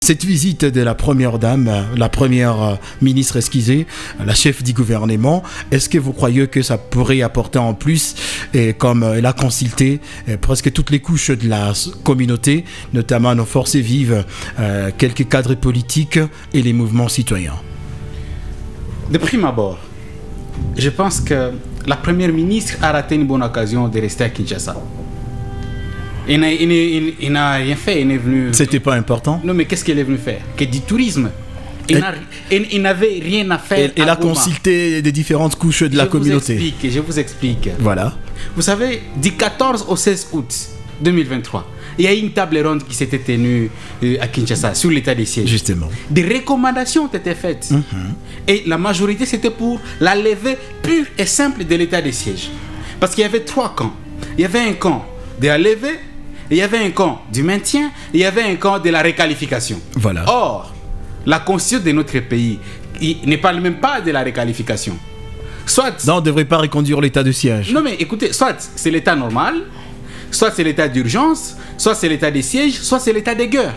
cette visite de la première dame, la première ministre esquissée, la chef du gouvernement, est-ce que vous croyez que ça pourrait apporter en plus, comme elle a consulté presque toutes les couches de la communauté, notamment nos forces vives, quelques cadres politiques et les mouvements citoyens? De prime abord, je pense que la première ministre a raté une bonne occasion de rester à Kinshasa. Il n'a rien fait, il est venu... C'était pas important? Non, mais qu'est-ce qu'elle est venue faire? Que du tourisme. Il n'avait rien à faire. Elle a consulté des différentes couches de la communauté. Je vous explique. Voilà. Vous savez, du 14 au 16 août 2023, il y a eu une table ronde qui s'était tenue à Kinshasa sur l'état des sièges. Justement. Des recommandations ont été faites. Et la majorité, c'était pour la levée pure et simple de l'état des sièges. Parce qu'il y avait 3 camps. Il y avait un camp de la levée, il y avait un camp du maintien, et il y avait un camp de la réqualification. Voilà. Or, la constitution de notre pays ne parle même pas de la réqualification. Soit... Non, on ne devrait pas reconduire l'état de siège. Non, mais écoutez, soit c'est l'état normal, soit c'est l'état d'urgence, soit c'est l'état des sièges, soit c'est l'état de guerre.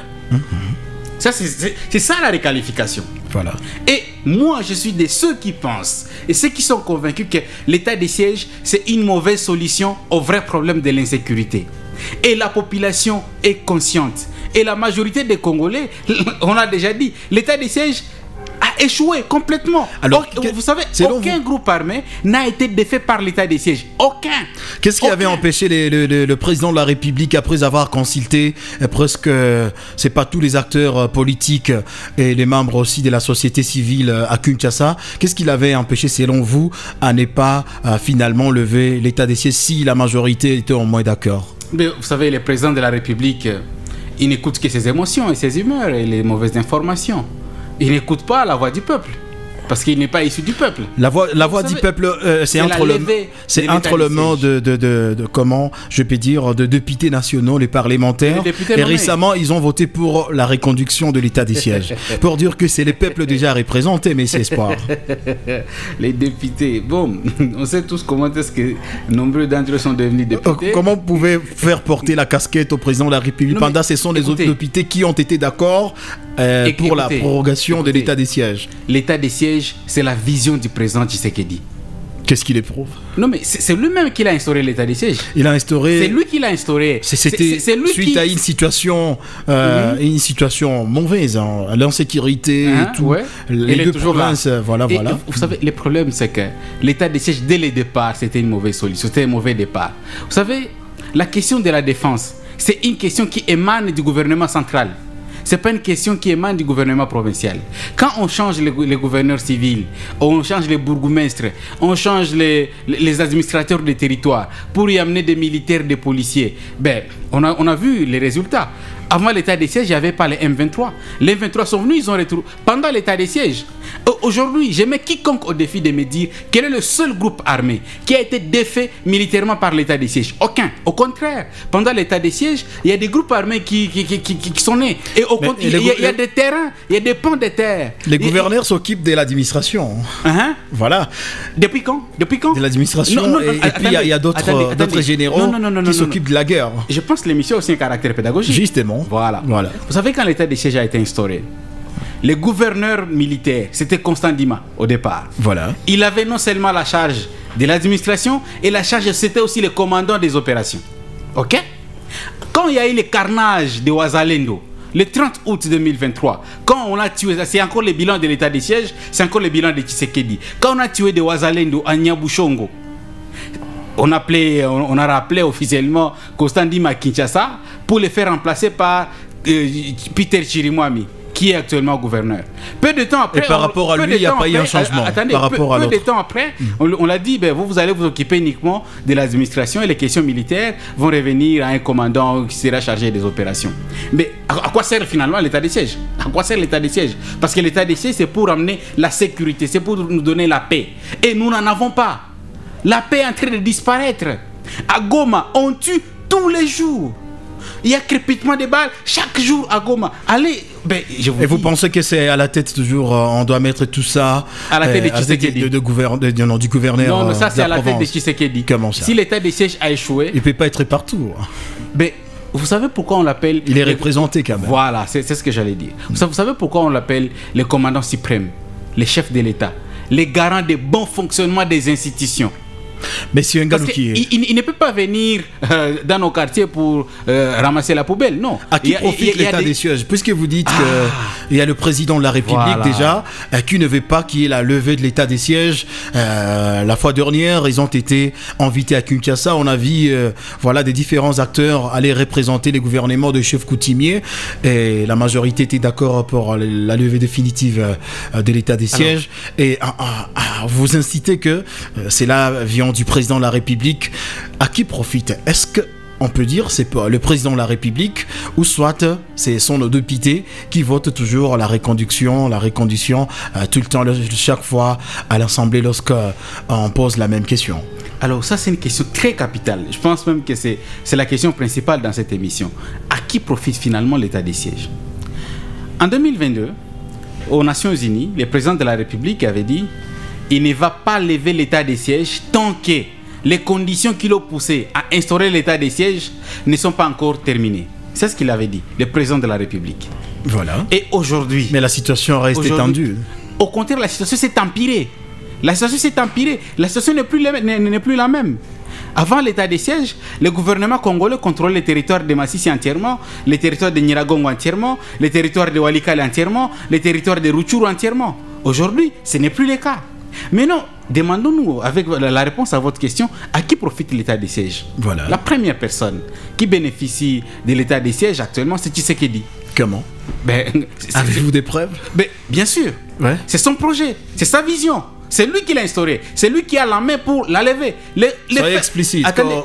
Ça, c'est ça la réqualification. Voilà. Et moi, je suis de ceux qui pensent et ceux qui sont convaincus que l'état des sièges, c'est une mauvaise solution au vrai problème de l'insécurité. Et la population est consciente. Et la majorité des Congolais, on a déjà dit, l'état des sièges a échoué complètement. Alors, vous savez, aucun groupe armé n'a été défait par l'état des sièges. Aucun. Qu'est-ce qui avait empêché le président de la République, après avoir consulté presque, c'est pas tous les acteurs politiques et les membres aussi de la société civile à Kinshasa, qu'est-ce qui l'avait empêché selon vous à ne pas finalement lever l'état des sièges si la majorité était au moins d'accord? Mais vous savez, le président de la République, il n'écoute que ses émotions et ses humeurs et les mauvaises informations. Il n'écoute pas la voix du peuple, parce qu'il n'est pas issu du peuple. La voix du peuple, c'est entre le mot de comment je peux dire, de députés nationaux, les parlementaires. Et récemment, ils ont voté pour la reconduction de l'état des sièges, pour dire que c'est les peuples déjà représentés, mais c'est espoir. Les députés, bon, on sait tous comment est-ce que nombreux d'entre eux sont devenus députés. Comment vous pouvez faire porter la casquette au président de la République pendant ce sont les autres députés qui ont été d'accord pour la prorogation de l'état des sièges? L'état des sièges, c'est la vision du président Tshisekedi. Qu'est-ce qu'il éprouve? Non, mais c'est lui-même qui a instauré l'état des sièges. Il a instauré. C'est lui qui l'a instauré. C'était suite à une situation, une situation mauvaise, hein, l'insécurité et tout. Ouais. Les deux provinces, voilà. Vous savez, le problème, c'est que l'état des sièges, dès le départ, c'était une mauvaise solution. C'était un mauvais départ. Vous savez, la question de la défense, c'est une question qui émane du gouvernement central. Ce n'est pas une question qui émane du gouvernement provincial. Quand on change les gouverneurs civils, on change les bourgmestres, on change les administrateurs des territoires pour y amener des militaires, des policiers, ben, on a vu les résultats. Avant l'état des sièges, il n'y avait pas les M23. Les M23 sont venus, ils ont retrouvé pendant l'état des sièges. Aujourd'hui, je mets quiconque au défi de me dire quel est le seul groupe armé qui a été défait militairement par l'état des sièges. Aucun. Au contraire, pendant l'état des sièges, il y a des groupes armés qui sont nés. Et il y a des terrains, il y a des pans de terre. Les gouverneurs s'occupent de l'administration. Voilà. Depuis quand? De l'administration. Et puis il y a d'autres généraux qui s'occupent de la guerre. Je pense que l'émission a aussi un caractère pédagogique. Justement. Voilà. Vous savez, quand l'état des sièges a été instauré, les gouverneurs militaires, c'était Constant Dima au départ. Voilà. Il avait non seulement la charge de l'administration, et la charge, c'était aussi le commandant des opérations. Ok? Quand il y a eu le carnage de Ouazalendo, le 30 août 2023, quand on a tué, c'est encore le bilan de l'état des sièges, c'est encore le bilan de Tshisekedi. Quand on a tué de Ouazalendo à Nyabushongo, on a rappelé officiellement Constant Dima à Kinshasa pour le faire remplacer par Peter Chirimwami, qui est actuellement gouverneur. Peu de temps après... Et par rapport à lui, il n'y a pas eu un changement. Attendez, par rapport à peu de temps après, on l'a dit, ben, vous allez vous occuper uniquement de l'administration et les questions militaires vont revenir à un commandant qui sera chargé des opérations. Mais à quoi sert finalement l'état des sièges? À quoi sert l'état des sièges? Parce que l'état des sièges, c'est pour amener la sécurité, c'est pour nous donner la paix. Et nous n'en avons pas. La paix est en train de disparaître. À Goma, on tue tous les jours. Il y a crépitement de balles chaque jour à Goma. Allez, ben, vous pensez que c'est à la tête toujours, on doit mettre tout ça à la tête de Tshisekedi, du gouverneur? Non, ça c'est à la tête de Tshisekedi. Comment ça? Si l'état des sièges a échoué, il ne peut pas être partout. Ben, vous savez pourquoi on l'appelle... Il est représenté quand même. Voilà, c'est ce que j'allais dire. Vous savez pourquoi on l'appelle le commandant suprême, les chefs de l'État, les garants du bon fonctionnement des institutions. Monsieur Ngalou il ne peut pas venir dans nos quartiers pour ramasser la poubelle, non. À qui profite l'état des sièges? Puisque vous dites qu'il y a le président de la République déjà, qui ne veut pas qu'il y ait la levée de l'état des sièges. La fois dernière, ils ont été invités à Kinshasa. On a vu voilà, des différents acteurs aller représenter les gouvernements de chefs coutumiers. Et la majorité était d'accord pour la levée définitive de l'état des sièges. Et vous incitez que c'est là vient du président de la République. À qui profite? Est-ce que on peut dire c'est le président de la République ou soit ce sont nos députés qui votent toujours la reconduction tout le temps, chaque fois à l'Assemblée lorsqu'on pose la même question? Alors ça c'est une question très capitale. Je pense même que c'est la question principale dans cette émission. À qui profite finalement l'état des sièges? En 2022, aux Nations Unies, le président de la République avait dit il ne va pas lever l'état des sièges tant que les conditions qui l'ont poussé à instaurer l'état des sièges ne sont pas encore terminées. C'est ce qu'il avait dit, le président de la République. Voilà. Et aujourd'hui... Mais la situation reste tendue. Au contraire, la situation s'est empirée. La situation n'est plus la même. Avant l'état des sièges, le gouvernement congolais contrôlait les territoires de Massissi entièrement, les territoires de Nyiragongo entièrement, les territoires de Walikale entièrement, les territoires de Rutshuru entièrement. Aujourd'hui, ce n'est plus le cas. Mais non, demandons-nous, avec la réponse à votre question, à qui profite l'état des sièges? Voilà. La première personne qui bénéficie de l'état des sièges actuellement, c'est Tshisekedi. Comment? Avez-vous des preuves? Bien sûr. Ouais. C'est son projet, c'est sa vision. C'est lui qui l'a instauré. C'est lui qui a la main pour la lever. Soyez explicite. Comment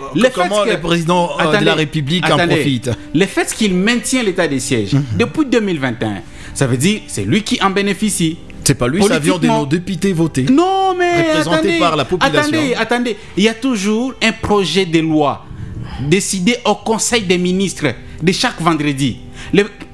le président de la République en profite? Le fait qu'il maintient l'état des sièges depuis 2021, ça veut dire c'est lui qui en bénéficie. C'est pas lui, ça vient de nos députés votés. Non, mais représentés par la population. Attendez. Il y a toujours un projet de loi décidé au Conseil des ministres de chaque vendredi.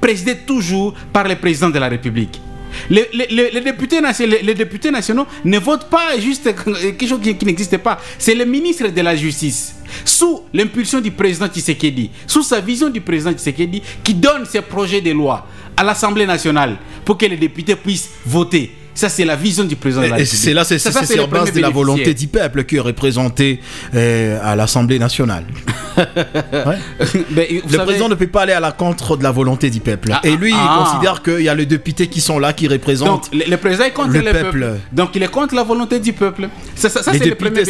Présidé toujours par le président de la République. Les députés nationaux ne votent pas juste quelque chose qui n'existe pas. C'est le ministre de la Justice, sous l'impulsion du président Tshisekedi, sous sa vision du président Tshisekedi, qui donne ces projets de loi à l'Assemblée nationale pour que les députés puissent voter. Ça, c'est la vision du président de la République. C'est sur base de la volonté du peuple qui est représenté à l'Assemblée nationale. Le président ne peut pas aller à la contre de la volonté du peuple. Et lui, il considère qu'il y a les députés qui sont là, qui représentent le président est contre le peuple. Donc, il est contre la volonté du peuple. Les députés,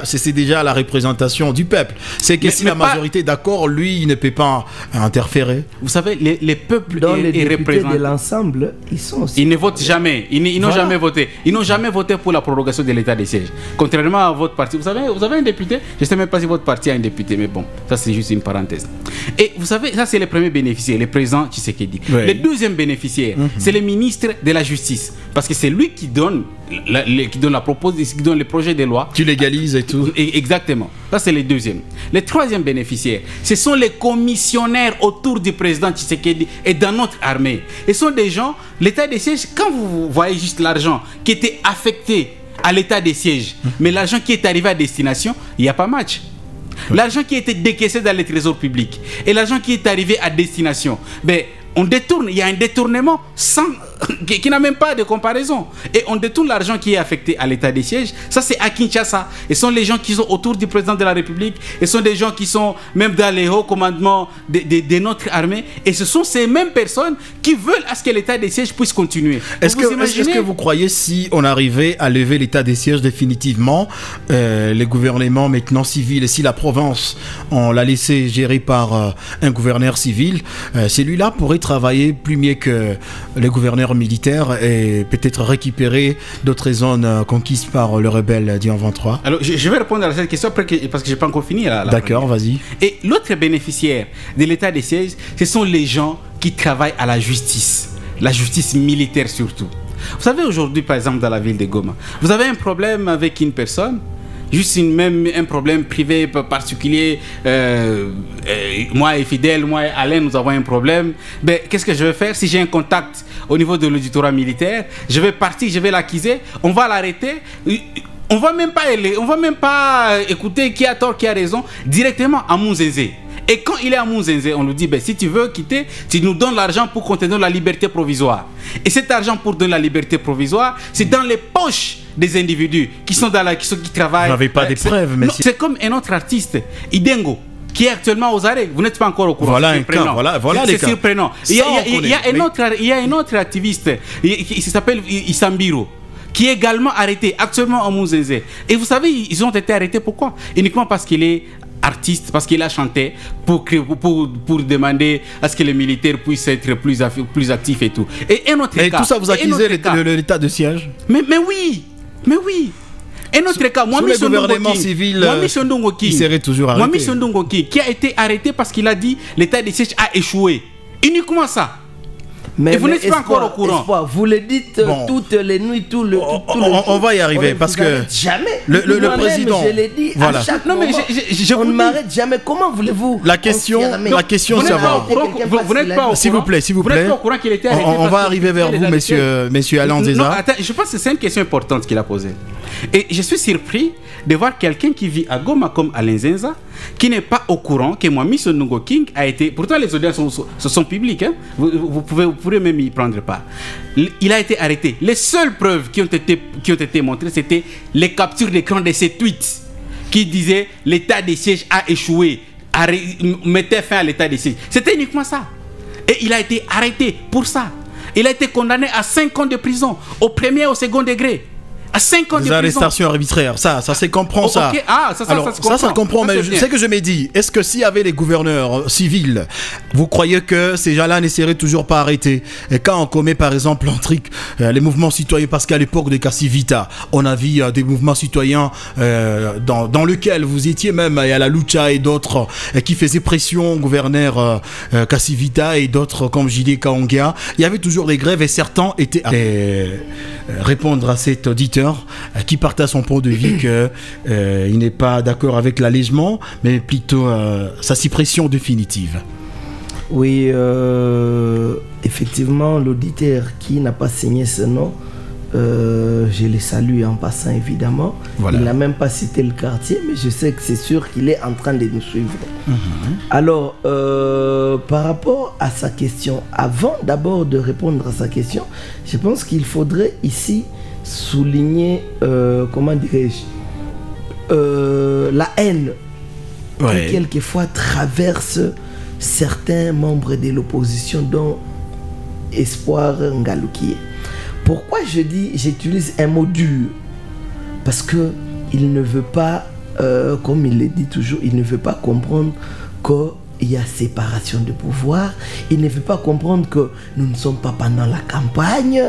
c'est déjà la représentation du peuple. C'est que si la majorité est d'accord, lui, il ne peut pas interférer. Vous savez, les peuples dans les députés de l'ensemble, ils sont aussi... Ils ne votent jamais. Ils n'ont jamais voté. Ils n'ont jamais voté pour la prorogation de l'état des sièges. Contrairement à votre parti. Vous avez un député. Je ne sais même pas si votre parti a un député, mais bon, ça c'est juste une parenthèse. Et vous savez, ça c'est le premier bénéficiaire, le président Tshisekedi. Oui. Le deuxième bénéficiaire, c'est le ministre de la Justice. Parce que c'est lui qui donne la proposition, qui donne le projet de loi. Tu légalises et tout. Exactement. Ça c'est le deuxième. Le troisième bénéficiaire, ce sont les commissionnaires autour du président Tshisekedi et dans notre armée. Ce sont des gens, l'état des sièges, quand vous voyez juste l'argent qui était affecté à l'état des sièges, mais l'argent qui est arrivé à destination, il n'y a pas match. L'argent qui a été décaissé dans les trésors publics et l'argent qui est arrivé à destination, on détourne, il y a un détournement qui n'a même pas de comparaison. Et on détourne l'argent qui est affecté à l'état des sièges. Ça, c'est à Kinshasa. Et ce sont les gens qui sont autour du président de la République. Et ce sont des gens qui sont même dans les hauts commandements de notre armée. Et ce sont ces mêmes personnes qui veulent à ce que l'état des sièges puisse continuer. Est-ce que vous croyez, si on arrivait à lever l'état des sièges définitivement, les gouvernements maintenant civils, et si la province, on l'a laissé gérer par un gouverneur civil, celui-là pourrait travailler plus mieux que les gouverneurs militaires et peut-être récupérer d'autres zones conquises par le rebelle du 23. Alors, je vais répondre à cette question parce que je n'ai pas encore fini. D'accord, vas-y. Et l'autre bénéficiaire de l'état des sièges, ce sont les gens qui travaillent à la justice militaire surtout. Vous savez, aujourd'hui, par exemple, dans la ville de Goma, vous avez un problème avec une personne, juste un problème privé particulier, moi et Fidèle, moi et Alain, nous avons un problème. Qu'est-ce que je vais faire? Si j'ai un contact au niveau de l'auditorat militaire, je vais partir, je vais l'accuser, on va l'arrêter. On va même pas écouter qui a tort, qui a raison, directement à Mouzézé. Et quand il est à Mounzenzé, on lui dit, si tu veux quitter, tu nous donnes l'argent pour qu'on te donne la liberté provisoire. Et cet argent pour donner la liberté provisoire, c'est dans les poches des individus qui sont qui travaillent. Vous n'avez pas des preuves, mais c'est comme un autre artiste, Idengo, qui est actuellement aux arrêts. Vous n'êtes pas encore au courant. Voilà un cas, voilà les cas. C'est surprenant. Il y a un autre activiste qui s'appelle Isambiro, qui est également arrêté actuellement en Mounzenzé. Et vous savez, ils ont été arrêtés pourquoi? Uniquement parce qu'il est artiste, parce qu'il a chanté pour demander à ce que les militaires puissent être plus actifs et tout. Et un autre cas. Et tout ça, vous accusez l'état de siège? Mais oui. Un autre cas, Mohamed gouvernement civil, il serait toujours arrêté. Mohamed Sondongo qui a été arrêté parce qu'il a dit l'état de siège a échoué. Uniquement ça. Mais, et vous n'êtes pas encore au courant. Vous le dites toutes les nuits, on va y arriver parce que jamais. Le président. Je l'ai dit à chaque moment. On ne m'arrête jamais. Comment voulez-vous? La question, c'est vous n'êtes pas au courant. S'il vous plaît. Vous n'êtes pas au courant qu'il était arrêté. On va arriver vers vous, monsieur Alain Nzeza. Non, attends, je pense que c'est une question importante qu'il a posée. Et je suis surpris de voir quelqu'un qui vit à Goma comme Alain Nzeza, qui n'est pas au courant que Mohamed Sondongo King a été. Pourtant, les audiences sont publiques. Hein? Vous pourrez même y prendre part. Il a été arrêté. Les seules preuves qui ont été montrées, c'était les captures d'écran de ces tweets qui disaient l'état de siège a échoué, mettait fin à l'état de siège. C'était uniquement ça. Et il a été arrêté pour ça. Il a été condamné à 5 ans de prison, au premier et au second degré. À 5 ans de prison. Des arrestations arbitraires, ça se comprend, ça. Okay. Ah, ça se comprend, mais je sais que je m'ai dit, est-ce que s'il y avait les gouverneurs civils, vous croyez que ces gens-là ne seraient toujours pas arrêtés? Et quand on commet par exemple les mouvements citoyens, parce qu'à l'époque de Cassivita, on a vu des mouvements citoyens dans lesquels vous étiez même, il y a la Lucha et d'autres qui faisaient pression au gouverneur Cassivita et d'autres comme J.D. Kaongia. Il y avait toujours des grèves et certains étaient répondre à cet auditeur qui partage son point de vue qu'il n'est pas d'accord avec l'allègement, mais plutôt sa suppression définitive. Oui, effectivement, l'auditeur qui n'a pas signé ce nom, je le salue en passant évidemment. Voilà. Il n'a même pas cité le quartier, mais je sais que c'est sûr qu'il est en train de nous suivre. Alors, par rapport à sa question, avant d'abord de répondre à sa question, je pense qu'il faudrait ici souligner, comment dirais-je, la haine qui quelquefois traverse certains membres de l'opposition, dont Espoir Ngaloukié. Pourquoi j'utilise un mot dur? Parce que il ne veut pas, comme il le dit toujours, il ne veut pas comprendre qu'il y a séparation de pouvoir. Il ne veut pas comprendre que nous ne sommes pas pendant la campagne,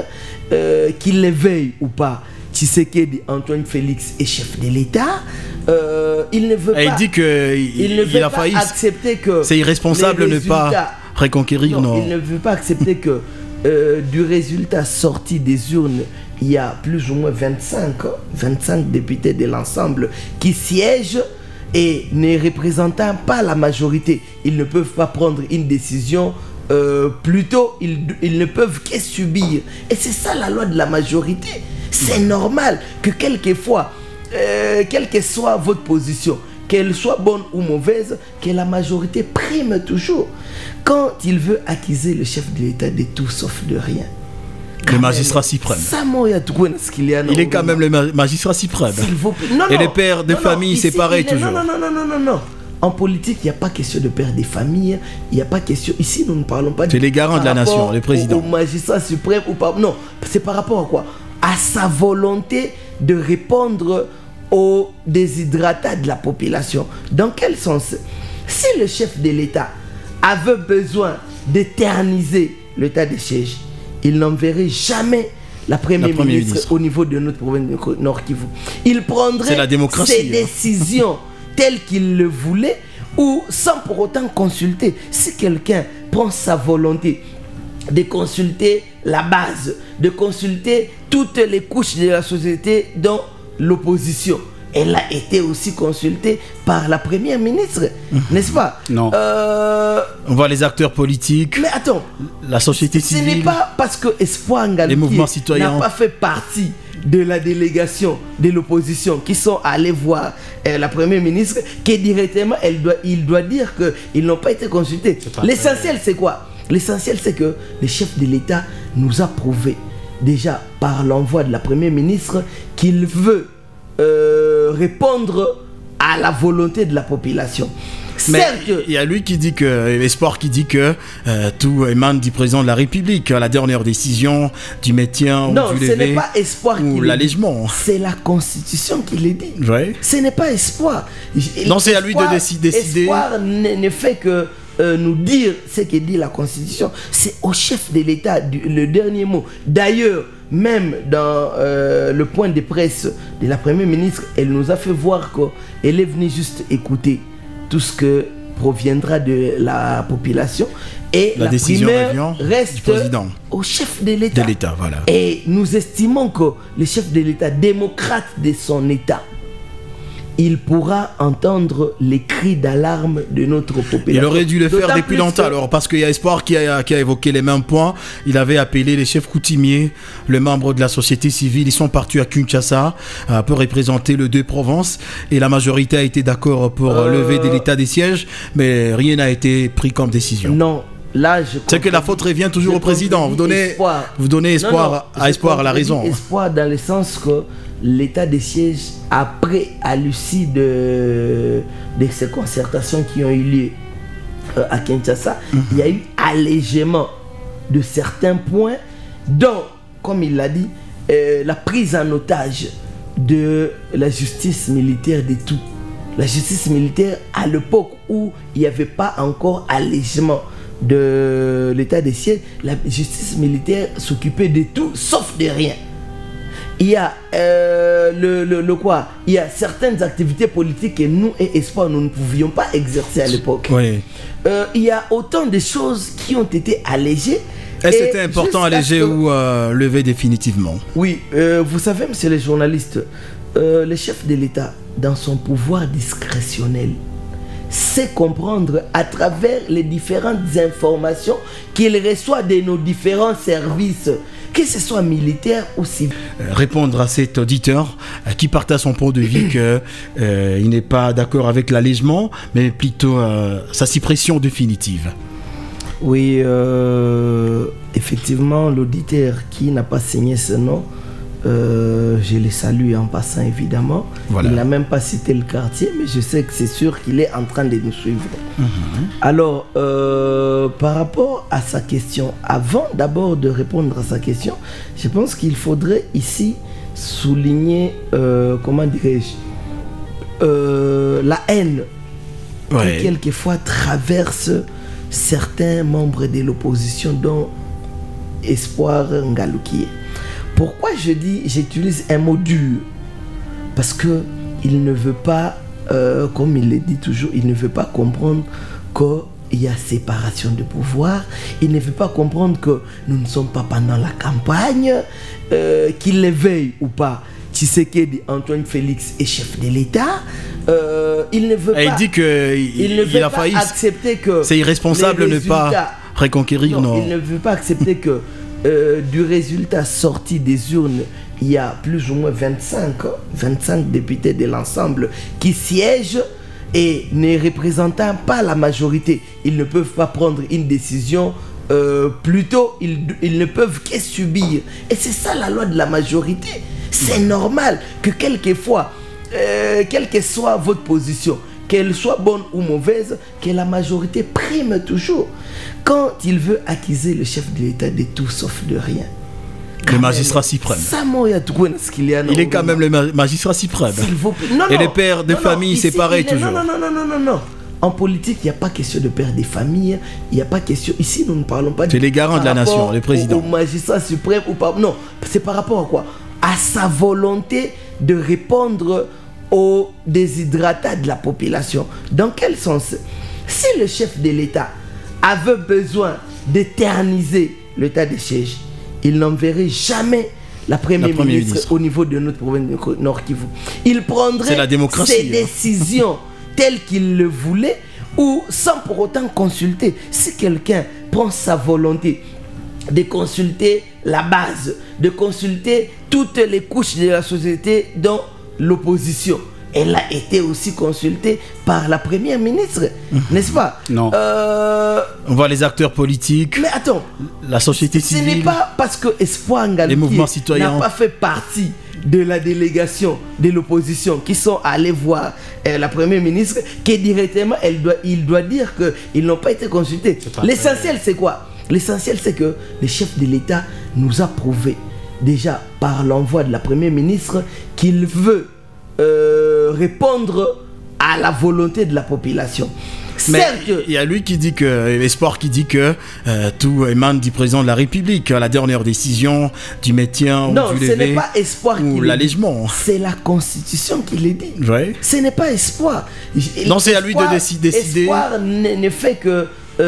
qu'il le veuille ou pas. Tshisekedi, Antoine Félix est chef de l'État. Il ne veut pas. Il dit qu'il a failli. Accepter que c'est irresponsable de ne pas reconquérir. Non, il ne veut pas accepter que du résultat sorti des urnes, il y a plus ou moins 25 députés de l'ensemble qui siègent et ne représentant pas la majorité. Ils ne peuvent pas prendre une décision. Plutôt, ils ne peuvent que subir. Et c'est ça la loi de la majorité. C'est normal que quelquefois, quelle que soit votre position, qu'elle soit bonne ou mauvaise, que la majorité prime toujours. Quand il veut accuser le chef de l'État de tout sauf de rien. Le magistrat suprême. Il est quand même le magistrat suprême. Et les pères de famille séparés toujours. Non. En politique, il n'y a pas question de père des familles. Il n'y a pas question. Ici, nous ne parlons pas. C'est les garants de la nation, le président. Au magistrat suprême ou pas. Non, c'est par rapport à quoi? À sa volonté de répondre aux déshydratats de la population. Dans quel sens? Si le chef de l'État avait besoin d'éterniser l'état de siège, il n'enverrait jamais la première ministre au niveau de notre province de Nord Kivu. Il prendrait ses décisions telles qu'il le voulait ou sans pour autant consulter. Si quelqu'un prend sa volonté de consulter la base, de consulter toutes les couches de la société, dont l'opposition, elle a été aussi consultée par la première ministre, n'est-ce pas? Non. On voit les acteurs politiques. Mais attends, la société civile. Ce n'est pas parce que Espoir Ngaloukié n'a pas fait partie de la délégation de l'opposition qui sont allés voir la première ministre que directement il doit dire qu'ils n'ont pas été consultés. L'essentiel c'est quoi? L'essentiel c'est que le chef de l'État nous a prouvé déjà par l'envoi de la première ministre qu'il veut répondre à la volonté de la population. Mais il y a lui qui dit que, Espoir qui dit que tout émane du président de la République, la dernière décision du maintien ou du lever. Non, ce n'est pas Espoir ou l'allègement. C'est la Constitution qui le dit. Ouais. Ce n'est pas Espoir. Non, c'est à lui de décider. Espoir ne fait que nous dire ce que dit la Constitution. C'est au chef de l'État le dernier mot. D'ailleurs, même dans le point de presse de la première ministre, elle nous a fait voir qu'elle est venue juste écouter tout ce que proviendra de la population et la décision reste au chef de l'État. Voilà. Et nous estimons que le chef de l'État, démocrate de son État, il pourra entendre les cris d'alarme de notre population. Il aurait dû le faire depuis longtemps alors, parce qu'il y a Espoir qui a évoqué les mêmes points. Il avait appelé les chefs coutumiers, les membres de la société civile. Ils sont partis à Kinshasa pour représenter les deux provinces et la majorité a été d'accord pour lever de l'état des sièges, mais rien n'a été pris comme décision. Non. Là, c'est que la faute revient toujours au président. Vous donnez espoir à Espoir la raison. Espoir dans le sens que l'état des sièges, après, à l'issue de ces concertations qui ont eu lieu à Kinshasa, il y a eu allègement de certains points, dont, comme il l'a dit, la prise en otage de la justice militaire de tout. La justice militaire, à l'époque où il n'y avait pas encore allègement de l'état des sièges, la justice militaire s'occupait de tout sauf de rien. Il y a il y a certaines activités politiques que nous et Espoir nous ne pouvions pas exercer à l'époque. Oui. Il y a autant de choses qui ont été allégées. Est-ce que c'était important alléger ou lever définitivement? Oui, vous savez, monsieur les journalistes, le chef de l'État, dans son pouvoir discrétionnel, sait comprendre à travers les différentes informations qu'il reçoit de nos différents services, que ce soit militaire ou civil. Répondre à cet auditeur qui partage son point de vue qu'il n'est pas d'accord avec l'allègement, mais plutôt sa suppression définitive. Oui, effectivement, l'auditeur qui n'a pas signé ce nom, je le salue en passant évidemment. Voilà. Il n'a même pas cité le quartier, mais je sais que c'est sûr qu'il est en train de nous suivre. Alors, par rapport à sa question, avant d'abord de répondre à sa question, je pense qu'il faudrait ici souligner, comment dirais-je, la haine qui quelquefois traverse certains membres de l'opposition, dont Espoir Ngaloukié. Pourquoi j'utilise un mot dur? Parce que il ne veut pas, comme il le dit toujours, il ne veut pas comprendre qu'il y a séparation de pouvoir. Il ne veut pas comprendre que nous ne sommes pas pendant la campagne, qu'il le veuille ou pas. Tshisekedi, Antoine Félix est chef de l'État. Il ne veut pas. Il dit qu'il a failli. Accepter que c'est irresponsable de ne pas reconquérir. Non, il ne veut pas accepter que du résultat sorti des urnes, il y a plus ou moins 25 députés de l'ensemble qui siègent et ne représentant pas la majorité. Ils ne peuvent pas prendre une décision, plutôt ils ne peuvent que subir. Et c'est ça la loi de la majorité. C'est normal que quelquefois, quelle que soit votre position, qu'elle soit bonne ou mauvaise, que la majorité prime toujours. Quand il veut accuser le chef de l'État de tout sauf de rien, le magistrat suprême. Il est quand même le magistrat suprême. Et les pères de famille, c'est pareil toujours. Non. En politique, il n'y a pas question de père de famille. Il n'y a pas question. Ici, nous ne parlons pas. C'est les garants de la nation, le président. Au magistrat suprême ou pas. Non, c'est par rapport à quoi? À sa volonté de répondre aux déshydratats de la population. Dans quel sens? Si le chef de l'État avait besoin d'éterniser l'état des sièges, il n'enverrait jamais la première ministre au niveau de notre province de Nord Kivu. Il prendrait ses décisions telles qu'il le voulait ou sans pour autant consulter. Si quelqu'un prend sa volonté de consulter la base, de consulter toutes les couches de la société dont l'opposition, elle a été aussi consultée par la première ministre, n'est-ce pas? Non. On voit les acteurs politiques. Mais attends, la société civile. Ce n'est pas parce que Espoir Ngaloukié n'a pas fait partie de la délégation de l'opposition qui sont allés voir la première ministre que directement il doit dire qu'ils n'ont pas été consultés. L'essentiel c'est quoi? L'essentiel c'est que le chef de l'État nous a prouvé déjà par l'envoi de la première ministre qu'il veut répondre à la volonté de la population. Mais il y a lui qui dit que, Espoir qui dit que tout émane du président de la République, la dernière décision du maintien ou du lever. Non, ce n'est pas Espoir ou l'allègement. C'est la Constitution qui le dit. Ouais. Ce n'est pas Espoir. Non, c'est à lui de décider. Espoir ne fait que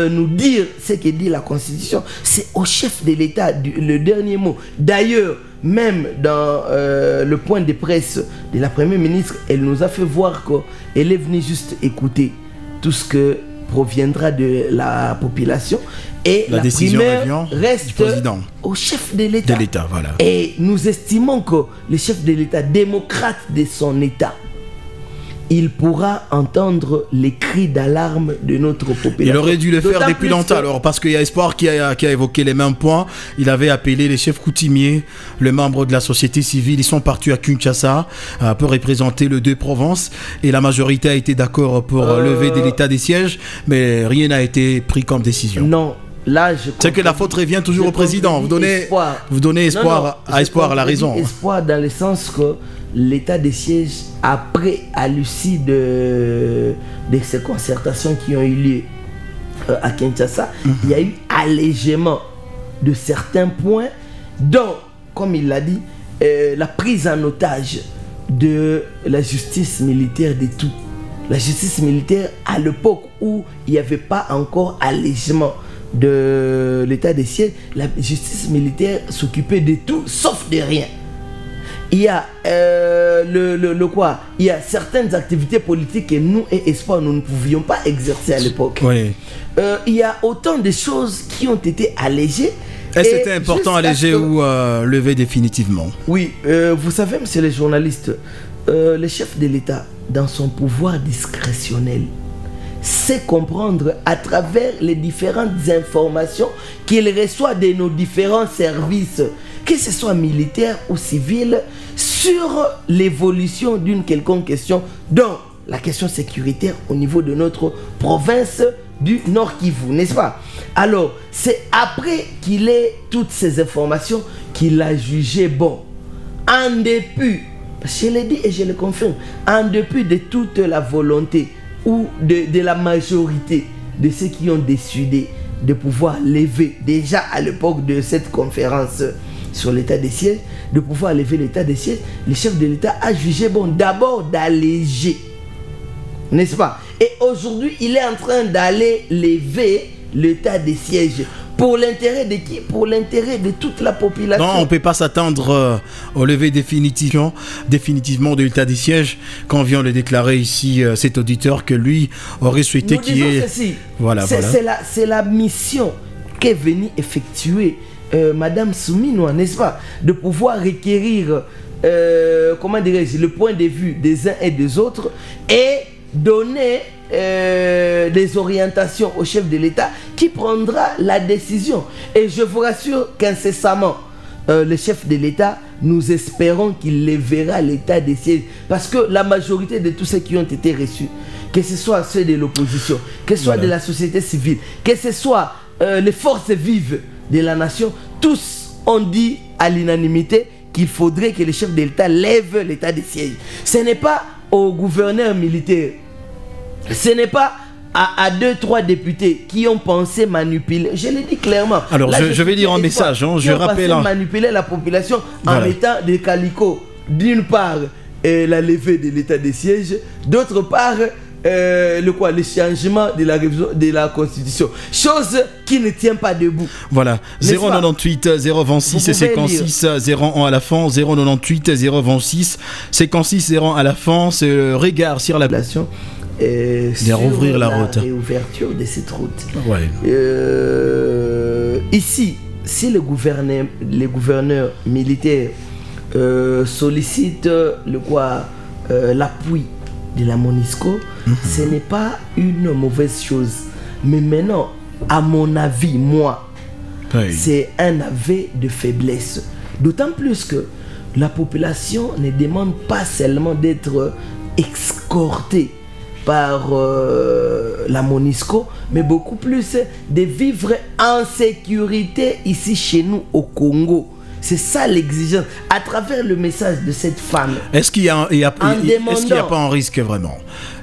nous dire ce que dit la Constitution. C'est au chef de l'État le dernier mot. D'ailleurs, même dans le point de presse de la première ministre, elle nous a fait voir qu'elle est venue juste écouter tout ce que proviendra de la population et la décision primaire reste au chef de l'État. Voilà. Et nous estimons que le chef de l'État, démocrate de son État, il pourra entendre les cris d'alarme de notre population. Il aurait dû le faire depuis longtemps alors, parce qu'il y a Espoir qui a évoqué les mêmes points. Il avait appelé les chefs coutumiers, les membres de la société civile. Ils sont partis à Kinshasa pour représenter les deux provinces et la majorité a été d'accord pour lever de l'état des sièges, mais rien n'a été pris comme décision. Non. Là, c'est que la faute revient toujours au président. Vous donnez espoir à Espoir la raison. Espoir dans le sens que l'état des sièges, après, à l'issue de ces concertations qui ont eu lieu à Kinshasa, il y a eu allègement de certains points, dont, comme il l'a dit, la prise en otage de la justice militaire de tout. La justice militaire, à l'époque où il n'y avait pas encore allègement de l'état des sièges, la justice militaire s'occupait de tout sauf de rien. Il y a il y a certaines activités politiques que nous et Espoir nous ne pouvions pas exercer à l'époque. Oui. Il y a autant de choses qui ont été allégées. Est-ce que c'était important alléger ou lever définitivement? Oui, vous savez, monsieur les journalistes, le chef de l'État, dans son pouvoir discrétionnel, sait comprendre à travers les différentes informations qu'il reçoit de nos différents services, que ce soit militaire ou civil, sur l'évolution d'une quelconque question, dont la question sécuritaire au niveau de notre province du Nord Kivu, n'est-ce pas? Alors, c'est après qu'il ait toutes ces informations qu'il a jugé bon, en dépit, je l'ai dit et je le confirme, en dépit de toute la volonté ou de la majorité de ceux qui ont décidé de pouvoir lever, déjà à l'époque de cette conférence sur l'état des sièges, de pouvoir lever l'état des sièges, le chef de l'État a jugé bon d'abord d'alléger, n'est-ce pas? Et aujourd'hui, il est en train d'aller lever l'état des sièges. Pour l'intérêt de qui? Pour l'intérêt de toute la population. Non, on ne peut pas s'attendre au lever définitivement de l'état des sièges, quand vient de déclarer ici cet auditeur que lui aurait souhaité qu'il y ait... Voilà, c'est la mission qu'est venue effectuer Madame Souminoua, n'est-ce pas? De pouvoir requérir, comment dirais-je, le point de vue des uns et des autres et donner des orientations au chef de l'État qui prendra la décision. Et je vous rassure qu'incessamment, le chef de l'État, nous espérons qu'il lèvera l'état des sièges. Parce que la majorité de tous ceux qui ont été reçus, que ce soit ceux de l'opposition, que ce soit de la société civile, que ce soit les forces vives de la nation, tous ont dit à l'unanimité qu'il faudrait que le chef de l'État lève l'état des sièges. Ce n'est pas au gouverneur militaire, ce n'est pas à 2-3 députés qui ont pensé manipuler. Je l'ai dit clairement. Alors, là, je vais lire un message. Je rappelle. Manipuler la population en mettant des calicots. D'une part, la levée de l'état des sièges. D'autre part, le changement de la révision de la Constitution. Chose qui ne tient pas debout. Voilà. 098 026 56 01 à la fin. 098 026 56 01 à la fin. C'est le regard sur la population. Rouvrir la route. Réouverture de cette route. Ouais. Ici, si les gouverneurs militaires sollicitent l'appui de la MONUSCO, ce n'est pas une mauvaise chose. Mais maintenant, à mon avis, c'est un aveu de faiblesse. D'autant plus que la population ne demande pas seulement d'être escortée par la MONUSCO, mais beaucoup plus de vivre en sécurité ici chez nous au Congo. C'est ça l'exigence, à travers le message de cette femme. Est-ce qu'il y a pas un risque vraiment?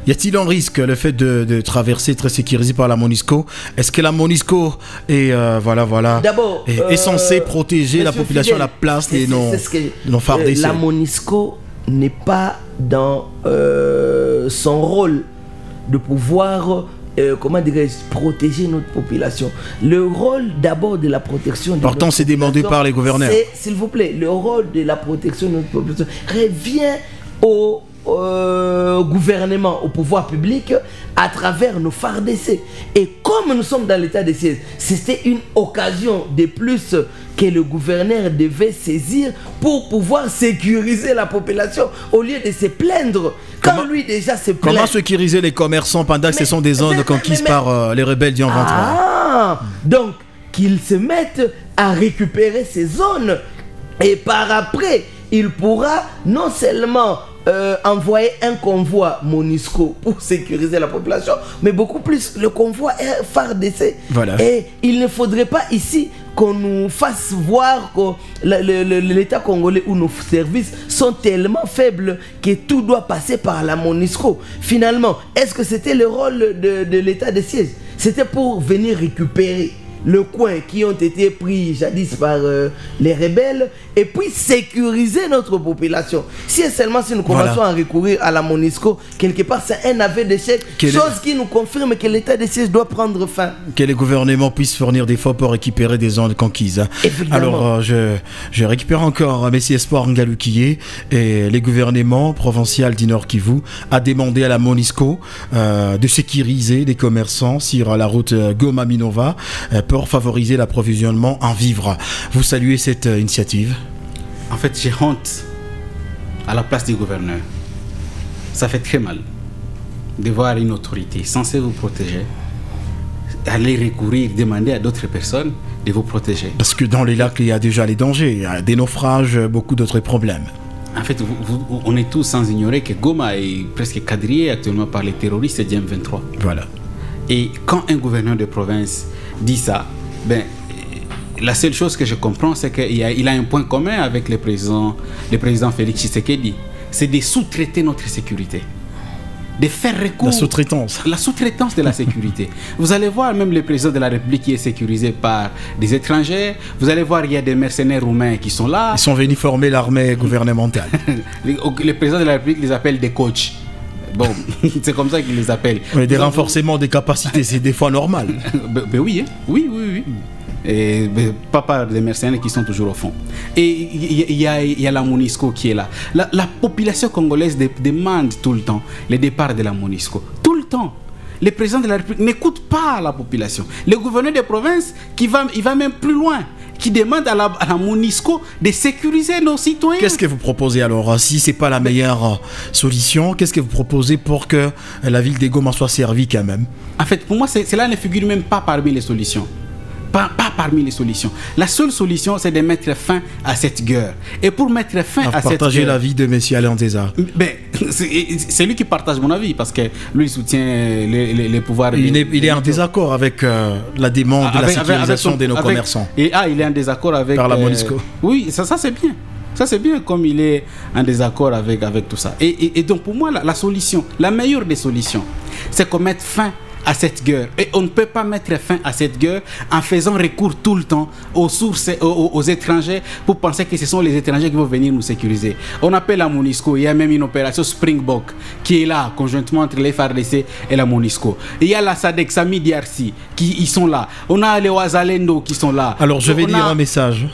Y a-t-il un risque, le fait de traverser très sécurisé par la MONUSCO? Est-ce que la MONUSCO est, est censée protéger la population à la place des non-FARDC? La MONUSCO n'est pas dans son rôle de pouvoir protéger notre population. Le rôle d'abord de la protection de pourtant c'est demandé par les gouverneurs. S'il vous plaît, le rôle de la protection de notre population revient au gouvernement, au pouvoir public, à travers nos FARDC. Et comme nous sommes dans l'état de siège, c'était une occasion de plus que le gouverneur devait saisir pour pouvoir sécuriser la population au lieu de se plaindre. Quand lui déjà se plaint. Comment sécuriser les commerçants pendant que ce sont des zones conquises par les rebelles du 23? Donc qu'ils se mettent à récupérer ces zones et par après il pourra non seulement envoyer un convoi MONUSCO pour sécuriser la population, mais beaucoup plus le convoi FARDC. Voilà. Et il ne faudrait pas ici qu'on nous fasse voir que l'État congolais ou nos services sont tellement faibles que tout doit passer par la MONUSCO. Finalement, est-ce que c'était le rôle de l'État de siège? C'était pour venir récupérer le coin qui ont été pris jadis par les rebelles et puis sécuriser notre population. Si nous commençons à recourir à la MONUSCO, quelque part c'est un aveu d'échec, chose qui nous confirme que l'état de siège doit prendre fin. Que les gouvernements puissent fournir des fonds pour récupérer des zones conquises. Alors je récupère encore Messie Espoir Ngalukiye et les gouvernements provinciaux du Nord Kivu a demandé à la MONUSCO de sécuriser les commerçants sur la route Goma-Minova pour favoriser l'approvisionnement en vivres. Vous saluez cette initiative? En fait, j'ai honte à la place du gouverneur. Ça fait très mal de voir une autorité censée vous protéger aller recourir, demander à d'autres personnes de vous protéger. Parce que dans les lacs, il y a déjà les dangers, il y a des naufrages, beaucoup d'autres problèmes. En fait, on est tous sans ignorer que Goma est presque quadrillé actuellement par les terroristes du M23. Voilà. Et quand un gouverneur de province dit ça, ben, la seule chose que je comprends, c'est qu'il a un point commun avec le président Félix Tshisekedi. C'est de sous-traiter notre sécurité. De faire recours... La sous-traitance de la sécurité. Vous allez voir même le président de la République qui est sécurisé par des étrangers. Vous allez voir, il y a des mercenaires roumains qui sont là. Ils sont venus former l'armée gouvernementale. Le président de la République les appelle des coachs. Bon, c'est comme ça qu'ils les appellent. Des renforcements des capacités, c'est des fois normal. Ben oui, hein. Oui. Et pas par des mercenaires qui sont toujours au fond. Et il y a la MONUSCO qui est là. La population congolaise demande tout le temps le départ de la MONUSCO. Tout le temps. Le président de la République n'écoute pas la population. Le gouverneur de province, il va même plus loin, qui demande à la MONUSCO de sécuriser nos citoyens. Qu'est-ce que vous proposez alors? Si ce n'est pas la meilleure solution, qu'est-ce que vous proposez pour que la ville de Goma soit servie quand même? En fait, pour moi, cela ne figure même pas parmi les solutions. Pas parmi les solutions. La seule solution, c'est de mettre fin à cette guerre. Et pour mettre fin à cette guerre... Partager l'avis de M. Alain Désart. Ben, c'est lui qui partage mon avis, parce que lui il soutient les pouvoirs... Il est en désaccord avec la demande de la sécurisation de nos commerçants. Il est en désaccord avec... Par la MONUSCO. Oui, ça c'est bien. Ça c'est bien, comme il est en désaccord avec tout ça. Et donc pour moi, la solution, la meilleure des solutions, c'est qu'on mette fin à cette guerre. Et on ne peut pas mettre fin à cette guerre en faisant recours tout le temps aux sources, aux étrangers, pour penser que ce sont les étrangers qui vont venir nous sécuriser. On appelle la MONUSCO, il y a même une opération Springbok qui est là, conjointement entre les FARDC et la MONUSCO. Il y a la SADC, Sami Diarsi, ils sont là. On a les Ouazalendo qui sont là. Alors je vais dire un message,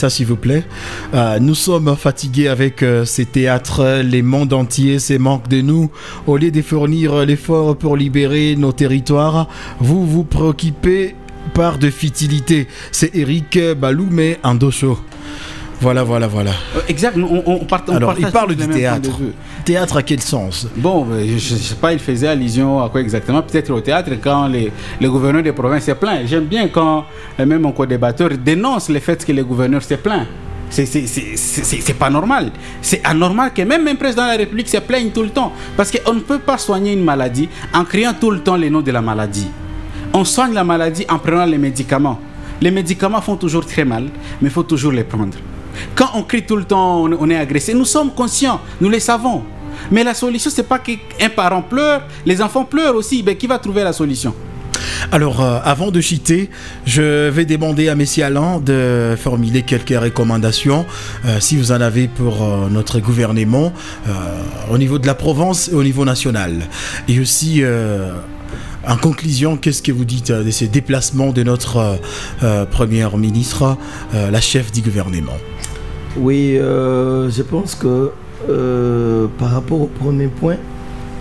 s'il vous plaît. Nous sommes fatigués avec ces théâtres, les mondes entiers, ces manques de nous. Au lieu de fournir l'effort pour libérer nos territoires, vous vous préoccupez par de futilité. C'est Eric Baloumé Andocho. Voilà. Exact. Alors, il parle du théâtre. Théâtre à quel sens? Bon, je ne sais pas, il faisait allusion à quoi exactement. Peut-être au théâtre quand les gouverneurs des provinces se plaignent. J'aime bien quand même mon co-débatteur dénonce le fait que les gouverneurs se plaignent. C'est pas normal. C'est anormal que même un président de la République se plaigne tout le temps. Parce qu'on ne peut pas soigner une maladie en criant tout le temps les noms de la maladie. On soigne la maladie en prenant les médicaments. Les médicaments font toujours très mal, mais il faut toujours les prendre. Quand on crie tout le temps, on est agressé, nous sommes conscients, nous le savons. Mais la solution, c'est pas qu'un parent pleure, les enfants pleurent aussi. Ben, qui va trouver la solution? Alors, avant de chuter, je vais demander à Messie Alain de formuler quelques recommandations, si vous en avez pour notre gouvernement, au niveau de la province et au niveau national. Et aussi, en conclusion, qu'est-ce que vous dites de ces déplacements de notre première ministre, la chef du gouvernement? Oui, je pense que par rapport au premier point,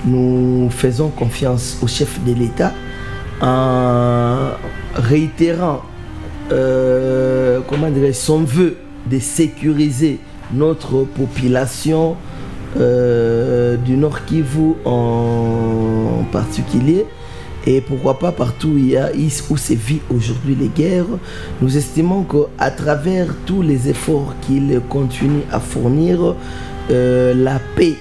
nous faisons confiance au chef de l'État en réitérant son vœu de sécuriser notre population du Nord Kivu en particulier, et pourquoi pas partout où se vit aujourd'hui les guerres. Nous estimons qu'à travers tous les efforts qu'il continue à fournir, la paix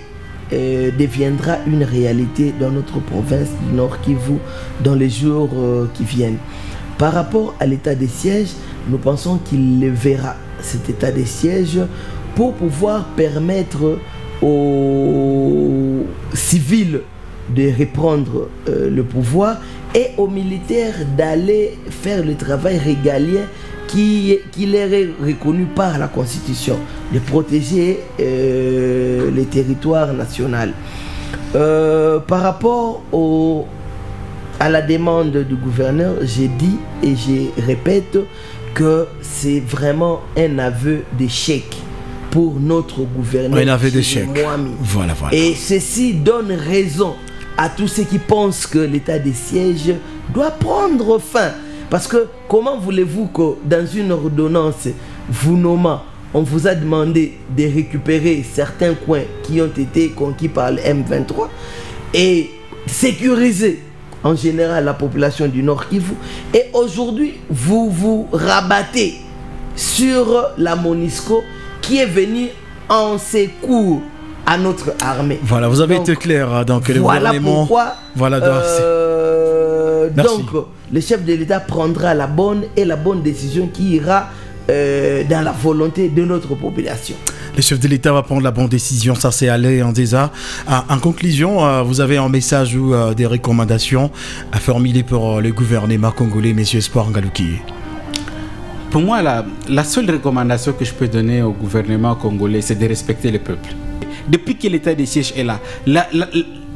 deviendra une réalité dans notre province du Nord Kivu dans les jours qui viennent. Par rapport à l'état de siège, nous pensons qu'il le verra, cet état de siège, pour pouvoir permettre aux civils de reprendre le pouvoir et aux militaires d'aller faire le travail régalien qui leur est reconnu par la Constitution, de protéger les territoires nationaux. Par rapport à la demande du gouverneur, j'ai dit et je répète que c'est vraiment un aveu d'échec pour notre gouverneur. Un aveu d'échec. Voilà. Et ceci donne raison à tous ceux qui pensent que l'état de siège doit prendre fin. Parce que comment voulez-vous que dans une ordonnance vous nommant, on vous a demandé de récupérer certains coins qui ont été conquis par le M23 et sécuriser en général la population du Nord Kivu, et aujourd'hui vous vous rabattez sur la MONUSCO qui est venue en secours à notre armée. Voilà, vous avez été clair. Donc, voilà pourquoi donc le chef de l'État prendra la bonne décision qui ira dans la volonté de notre population. Le chef de l'État va prendre la bonne décision, ça c'est allé en déjà. En conclusion, vous avez un message ou des recommandations à formuler pour le gouvernement congolais, M. Espoir Ngalouki? Pour moi, la seule recommandation que je peux donner au gouvernement congolais, c'est de respecter le peuple. Depuis que l'état de siège est là,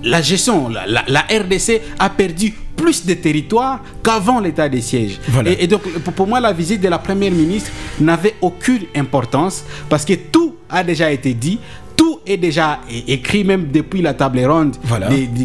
la gestion, la RDC a perdu plus de territoire qu'avant l'état de siège. Voilà. Et donc, pour moi, la visite de la première ministre n'avait aucune importance parce que tout a déjà été dit. Tout est déjà écrit, même depuis la table ronde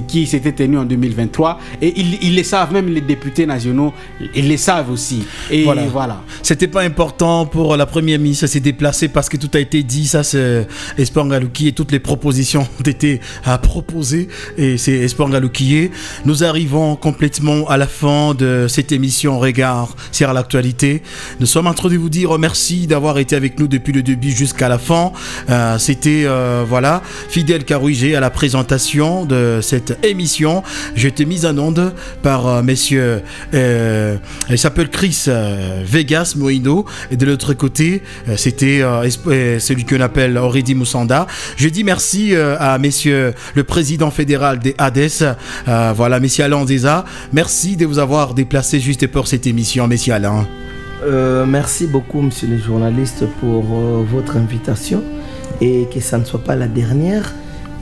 qui s'était tenue en 2023. Et ils le savent, même les députés nationaux, ils le savent aussi. Et voilà. C'était pas important pour la première ministre de se déplacer parce que tout a été dit. Ça, c'est Espoir Ngalouki et toutes les propositions ont été proposées. Et c'est Espoir Ngalouki. Nous arrivons complètement à la fin de cette émission Regard sur l'actualité. Nous sommes en train de vous dire merci d'avoir été avec nous depuis le début jusqu'à la fin. C'était voilà, Fidèle Karouigé à la présentation de cette émission. J'ai été mise en onde par messieurs, il s'appelle Chris Vegas Moïno, et de l'autre côté, c'était celui qu'on appelle Oridi Moussanda. Je dis merci à messieurs le président fédéral des ADES, voilà, messieurs Alain Deza. Merci de vous avoir déplacé juste pour cette émission, messieurs Alain. Merci beaucoup, monsieur le journaliste, pour votre invitation et que ça ne soit pas la dernière.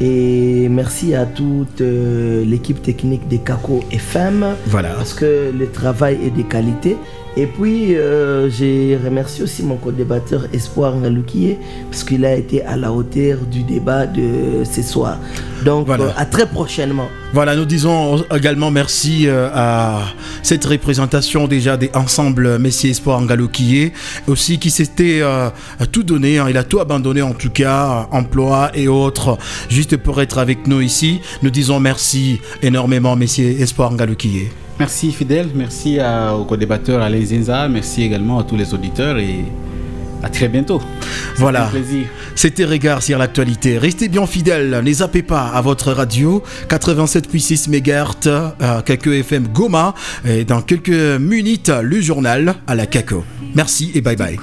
Et merci à toute l'équipe technique des Kako FM, voilà, parce que le travail est de qualité. Et puis, je remercie aussi mon co-débatteur Espoir Ngaloukié, parce qu'il a été à la hauteur du débat de ce soir. Donc, voilà, à très prochainement. Voilà, nous disons également merci à cette représentation déjà des ensembles Messie Espoir Ngaloukié, aussi qui s'était tout donné, hein, il a tout abandonné en tout cas, emploi et autres, juste pour être avec nous ici. Nous disons merci énormément Messie Espoir Ngaloukié. Merci Fidèle, merci au co-débatteur Alain Zinza, merci également à tous les auditeurs et à très bientôt. Voilà, plaisir. C'était Regard sur l'actualité. Restez bien fidèles, ne zappez pas à votre radio 87.6 MHz, Kako FM Goma, et dans quelques minutes le journal à la Kako. Merci et bye bye.